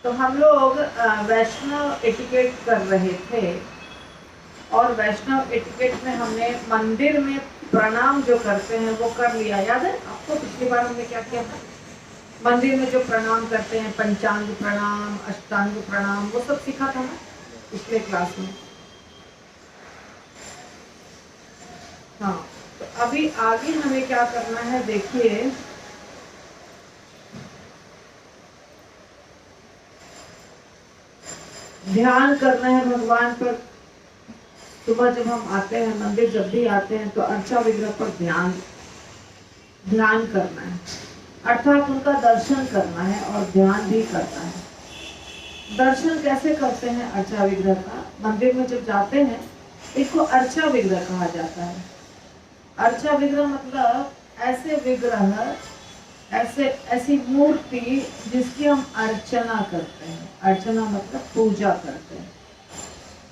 तो हम लोग वैष्णव एटिकेट कर रहे थे, और वैष्णव एटिकेट में हमने मंदिर में प्रणाम जो करते हैं वो कर लिया। याद है आपको पिछली बार हमने क्या किया था? मंदिर में जो प्रणाम करते हैं, पंचांग प्रणाम, अष्टांग प्रणाम, वो सब सीखा था ना पिछले क्लास में। हाँ, तो अभी आगे हमें क्या करना है देखिए। ध्यान करना है भगवान पर। सुबह जब हम आते हैं मंदिर, जब भी आते हैं तो अर्चा विग्रह पर ध्यान ध्यान करना है, अर्थात उनका दर्शन करना है और ध्यान भी करना है। दर्शन कैसे करते हैं अर्चा विग्रह का? मंदिर में जब जाते हैं, इसको अर्चा विग्रह कहा जाता है। अर्चा विग्रह मतलब ऐसे विग्रह, ऐसी मूर्ति जिसकी हम अर्चना करते हैं। अर्चना मतलब पूजा करते हैं,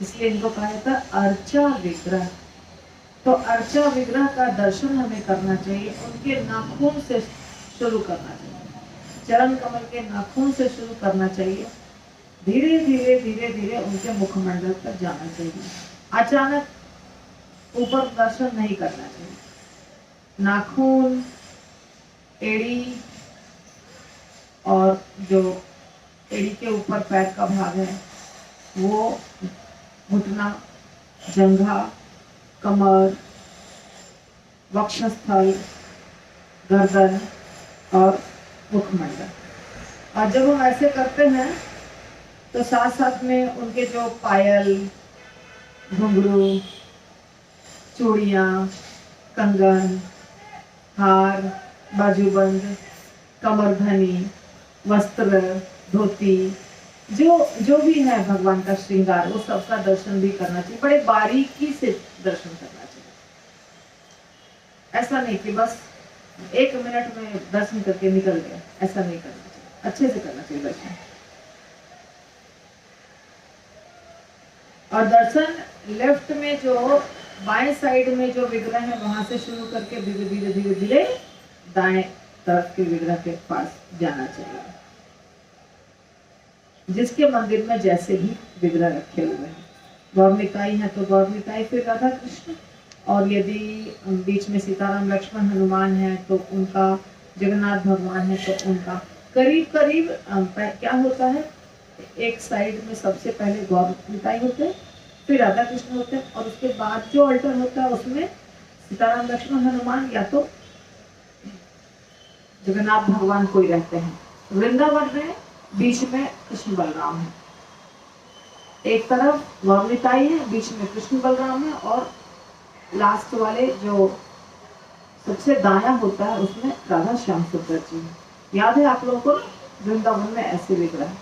इसलिए इनको कहा जाता है अर्चा विग्रह। तो अर्चा विग्रह का दर्शन हमें करना चाहिए। उनके नाखून से शुरू करना चाहिए, चरण कमल के नाखून से शुरू करना चाहिए। धीरे धीरे धीरे धीरे उनके मुखमंडल तक जाना चाहिए। अचानक ऊपर दर्शन नहीं करना चाहिए। नाखून, एड़ी, और जो एड़ी के ऊपर पैर का भाग है वो, घुटना, जंघा, कमर, वक्षस्थल, गर्दन और मुखमंडल। और जब हम ऐसे करते हैं तो साथ साथ में उनके जो पायल, घुंघरू, चूड़ियाँ, कंगन, हार, बाजूबंद, कमरधनी, वस्त्र, धोती, जो भी है भगवान का श्रृंगार, वो सबका दर्शन भी करना चाहिए। बड़े बारीकी से दर्शन करना चाहिए। ऐसा नहीं कि बस 1 मिनट में दर्शन करके निकल गया, ऐसा नहीं करना चाहिए। अच्छे से करना चाहिए दर्शन। और दर्शन लेफ्ट में जो बाएं साइड में जो विग्रह है वहां से शुरू करके धीरे धीरे धीरे धीरे दाएं तरफ के विग्रह के पास जाना चाहिए, जिसके मंदिर में जैसे भी विग्रह रखे हुए हैं। गौरनिताई है तो गौरनिताई, फिर राधा कृष्ण, और यदि बीच में सीताराम लक्ष्मण हनुमान है तो उनका, जगन्नाथ भगवान है तो उनका। करीब करीब क्या होता है, एक साइड में सबसे पहले गौरनिताई होते हैं, फिर राधा कृष्ण होते हैं, और उसके बाद जो अल्टर होता है उसमें सीताराम लक्ष्मण हनुमान या तो जगन्नाथ भगवान कोई रहते हैं। वृंदावन में बीच में कृष्ण बलराम है, एक तरफ गौरनिताई है, बीच में कृष्ण बलराम है, और लास्ट वाले जो सबसे दाया होता है उसमें राधा श्याम सुंदर जी है। याद है आप लोगों को? वृंदावन में ऐसे विग्रह।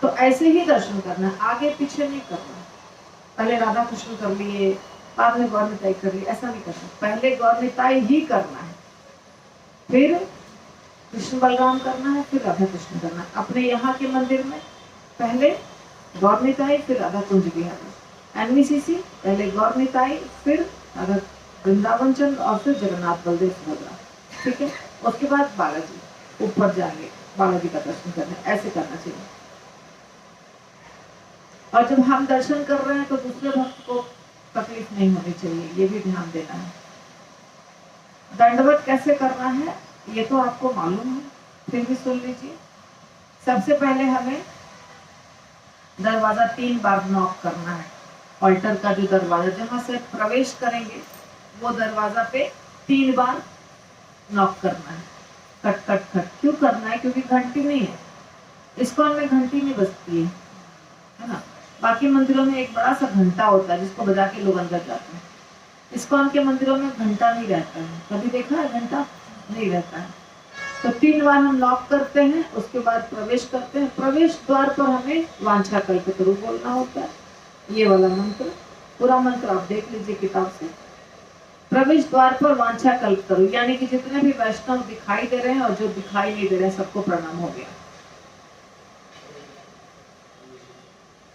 तो ऐसे ही दर्शन करना है, आगे पीछे नहीं करना। पहले राधा कृष्ण कर लिए, बाद में गौरनिताई कर ली, ऐसा नहीं करना। पहले गौरनिताई ही करना है, फिर कृष्ण बलराम करना है, फिर राधा कृष्ण करना है। अपने यहाँ के मंदिर में पहले गौरनिताई, फिर राधा कुंज बिहारी। एनवीसीसी पहले गौरनिताई, फिर राधा वृंदावन चंद, और फिर जगन्नाथ बलदेव सुभद्रा। ठीक है, उसके बाद बालाजी, ऊपर जाएंगे बालाजी का दर्शन करने। ऐसे करना चाहिए। और जब हम दर्शन कर रहे हैं तो दूसरे भक्त को तकलीफ नहीं होनी चाहिए, ये भी ध्यान देना है। दंडवत कैसे करना है ये तो आपको मालूम है, फिर भी सुन लीजिए। सबसे पहले हमें दरवाजा 3 बार नॉक करना है। ऑल्टर का जो दरवाजा, जहां से प्रवेश करेंगे वो दरवाजा पे 3 बार नॉक करना है। खट खट खट क्यों करना है? क्योंकि घंटी नहीं है, इस्कॉन में घंटी नहीं बजती है ना। बाकी मंदिरों में एक बड़ा सा घंटा होता है जिसको बजा के लोग अंदर जाते हैं। इस्कॉन के मंदिरों में घंटा नहीं रहता है। कभी देखा है? घंटा नहीं रहता है। तो 3 बार हम लॉक करते हैं, उसके बाद प्रवेश करते हैं। प्रवेश द्वार पर हमें वांछा कल्पतरु बोलना होता है, ये वाला मंत्र। पूरा मंत्र आप देख लीजिए किताब से। प्रवेश द्वार पर वांछा कल्पतरु, यानी कि जितने भी वैष्णव दिखाई दे रहे हैं और जो दिखाई नहीं दे रहे हैं सबको प्रणाम हो गया।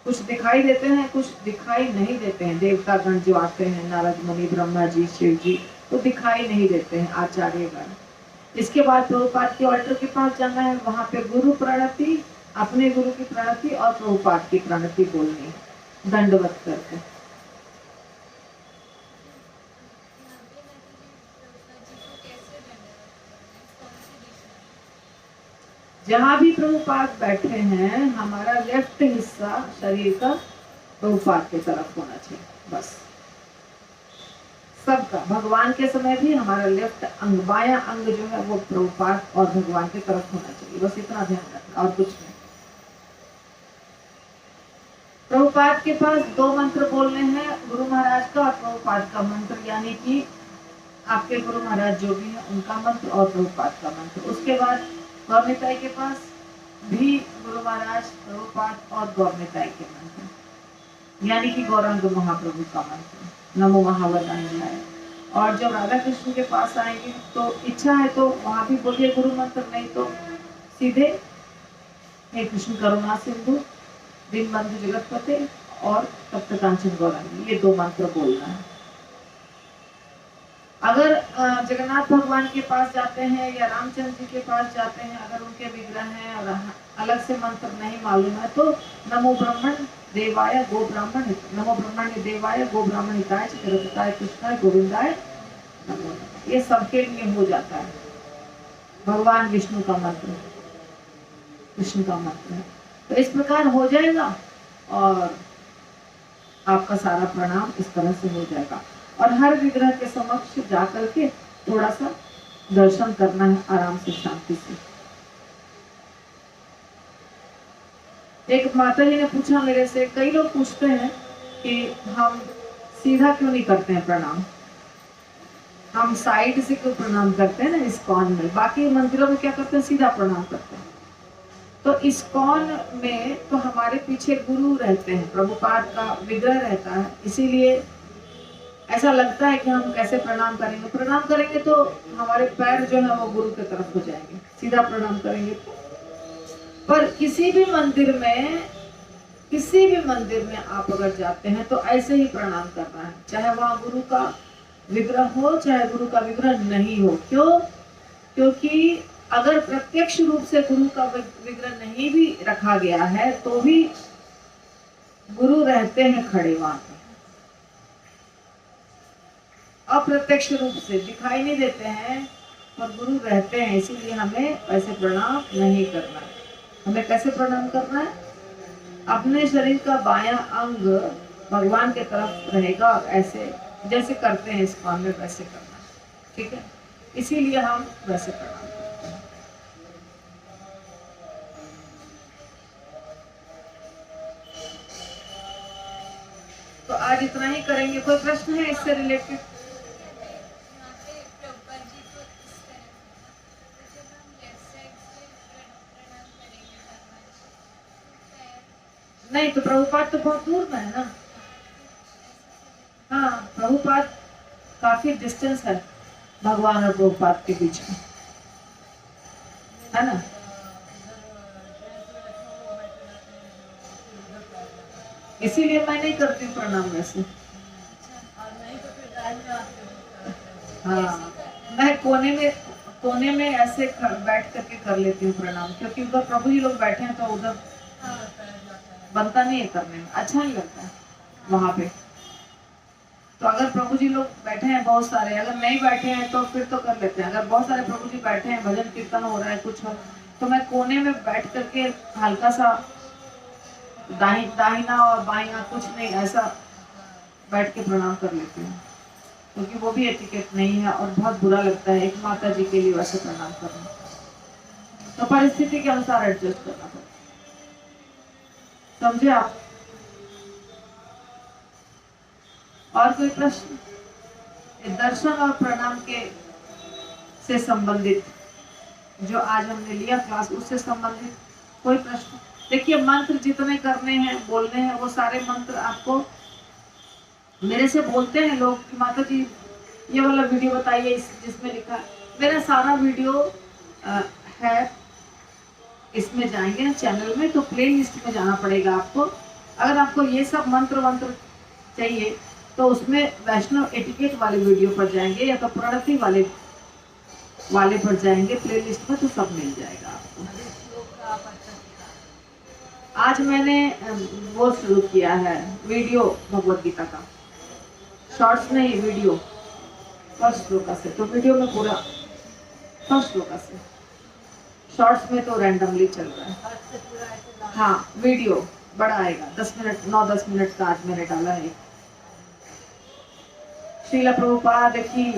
कुछ दिखाई देते हैं, कुछ दिखाई नहीं देते हैं। देवतागण जो आते हैं, नारद मुनि, ब्रह्मा जी, शिव जी, तो दिखाई नहीं देते हैं, आचार्यगण। इसके बाद प्रभुपाद के ऑल्टर के पास जाना है, वहां पे गुरु प्रणति, अपने गुरु की प्रणति और प्रभुपाद की प्रणति बोलनी है दंडवत करके। जहां भी प्रभुपाद बैठे हैं हमारा लेफ्ट हिस्सा शरीर का प्रभुपाद की तरफ होना चाहिए, बस सबका। भगवान के समय भी हमारा लेफ्ट अंग, बायां अंग जो है वो प्रभुपाद और भगवान की तरफ होना चाहिए, बस इतना ध्यान रखना और कुछ नहीं। प्रभुपाद के पास 2 मंत्र बोलने हैं, गुरु महाराज का और प्रभुपाद का मंत्र, यानी कि आपके गुरु महाराज जो भी है उनका मंत्र और प्रभुपाद का मंत्र। उसके बाद गौरनिताई के पास भी गुरु महाराज, प्रभुपाद और गौरनिताई के मंत्र, यानी कि गौरांग महाप्रभु का मंत्र नमो महावदान्याय। और जब राधा कृष्ण के पास आएंगे तो इच्छा है तो वहां भी बोलिए गुरु मंत्र, नहीं तो सीधे हे कृष्ण करुणा सिंधु दीनबंधु जगतपते और तप्त कांचन गौरांगी, ये 2 मंत्र बोलना है। अगर जगन्नाथ भगवान के पास जाते हैं या रामचंद्र जी के पास जाते हैं, अगर उनके विग्रह हैं और अलग से मंत्र नहीं मालूम है तो नमो ब्रह्मण देवाय गो ब्राह्मण, नमो ब्रह्मण देवाय गो ब्राह्मण हिताय जगताय कृष्णाय गोविंदाय नमो, ये सबके लिए हो जाता है। भगवान विष्णु का मंत्र, कृष्ण का मंत्र है, तो इस प्रकार हो जाएगा और आपका सारा प्रणाम इस तरह से हो जाएगा। और हर विग्रह के समक्ष जाकर के थोड़ा सा दर्शन करना है आराम से, शांति से। एक माता जी ने पूछा मेरे से, कई लोग पूछते हैं कि हम सीधा क्यों नहीं करते हैं प्रणाम, हम साइड से क्यों प्रणाम करते हैं ना इस्कॉन में, बाकी मंदिरों में क्या करते हैं सीधा प्रणाम करते हैं। तो इस्कॉन में तो हमारे पीछे गुरु रहते हैं, प्रभुपाद का विग्रह रहता है, इसीलिए ऐसा लगता है कि हम कैसे प्रणाम करेंगे। प्रणाम करेंगे तो हमारे पैर जो है वो गुरु की तरफ हो जाएंगे, सीधा प्रणाम करेंगे तो। पर किसी भी मंदिर में आप अगर जाते हैं तो ऐसे ही प्रणाम करना है, चाहे वहां गुरु का विग्रह हो चाहे गुरु का विग्रह नहीं हो। क्यों? क्योंकि अगर प्रत्यक्ष रूप से गुरु का विग्रह नहीं भी रखा गया है तो भी गुरु रहते हैं खड़े वहां पे, अप्रत्यक्ष रूप से दिखाई नहीं देते हैं पर गुरु रहते हैं, इसीलिए हमें ऐसे प्रणाम नहीं करना है। हमें कैसे प्रणाम करना है? अपने शरीर का बायां अंग भगवान के तरफ रहेगा, ऐसे जैसे करते हैं इस्कॉन में वैसे करना है, ठीक है? इसीलिए हम वैसे प्रणाम करते हैं। तो आज इतना ही करेंगे। कोई प्रश्न है इससे रिलेटेड? नहीं तो प्रभुपाद तो बहुत दूर में है ना। हाँ, प्रभुपाद काफी डिस्टेंस है भगवान और प्रभुपाद के बीच में, है ना। इसीलिए मैं नहीं करती हूँ प्रणाम वैसे। हाँ, मैं कोने में ऐसे बैठ करके कर लेती हूँ प्रणाम, क्योंकि उधर प्रभु जी लोग बैठे हैं तो उधर बनता नहीं है करने में, अच्छा नहीं लगता है वहां पे। तो अगर प्रभु जी लोग बैठे हैं बहुत सारे, अगर नहीं बैठे हैं तो फिर तो कर लेते हैं। अगर बहुत सारे प्रभु जी बैठे हैं, भजन कीर्तन हो रहा है कुछ हो, तो मैं कोने में बैठ करके हल्का सा दाहिना और बाइना कुछ नहीं, ऐसा बैठ के प्रणाम कर लेती हूँ, क्योंकि वो भी एटिकेट नहीं है और बहुत बुरा लगता है एक माता जी के लिए वैसे प्रणाम करना। तो परिस्थिति के अनुसार एडजस्ट करना पड़ता है, समझे आप? और कोई प्रश्न? दर्शन और प्रणाम के से संबंधित जो आज हमने लिया क्लास, उससे संबंधित कोई प्रश्न? देखिए, मंत्र जितने करने हैं बोलने हैं वो सारे मंत्र आपको मेरे से बोलते हैं लोग कि माता जी ये वाला वीडियो बताइए जिसमें लिखा है। मेरा सारा वीडियो है, इसमें जाएंगे ना चैनल में तो प्ले लिस्ट में जाना पड़ेगा आपको। अगर आपको ये सब मंत्र चाहिए तो उसमें वैष्णव एटिकेट वाले वीडियो पर जाएंगे या तो प्रणति वाले पर जाएंगे प्ले लिस्ट में, तो सब मिल जाएगा आपको। आज मैंने वो शुरू किया है वीडियो भगवत गीता का, शॉर्ट्स नहीं वीडियो, फर्स्ट श्लोका से। तो वीडियो में पूरा फर्स्ट श्लोका से, शॉर्ट्स में तो रैंडमली चल रहा है। हाँ वीडियो बड़ा आएगा, 10 मिनट 9-10 मिनट का आज मैंने डाला है। श्रीला प्रभुपाद की